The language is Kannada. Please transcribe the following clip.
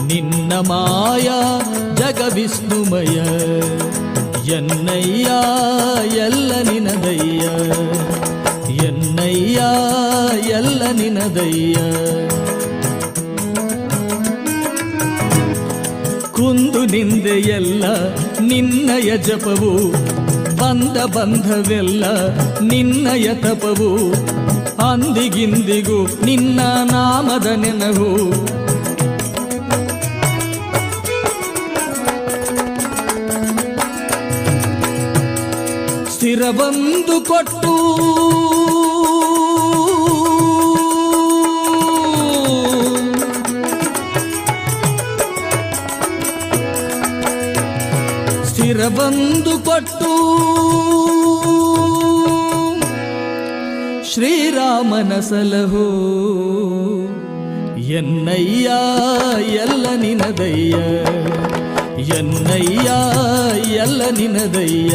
ನಿನ್ನ ಮಾಯ ಜಗ ವಿಷ್ಣುಮಯ ಎನ್ನಯ್ಯ ಎಲ್ಲ ನಿನದಯ್ಯ ಎನ್ನಯ್ಯ ಎಲ್ಲ ನಿನದಯ್ಯ ಕುಂದು ನಿಂದೆಯೆಲ್ಲ ನಿನ್ನಯ ಜಪವು ಬಂದ ಬಂಧವೆಲ್ಲ ನಿನ್ನಯ ತಪವು ಅಂದಿಗಿಂದಿಗೂ ನಿನ್ನ ನಾಮದ ನೆನಹು ಸ್ಥಿರಬಂದು ಕೊಟ್ಟು ಸ್ಥಿರಬಂದು ಕೊಟ್ಟು ಶ್ರೀರಾಮನ ಸಲಹೋ ಎನ್ನಯ್ಯ ಎಲ್ಲ ನಿನದಯ್ಯ ಎನ್ನಯ್ಯ ಎಲ್ಲ ನಿನದಯ್ಯ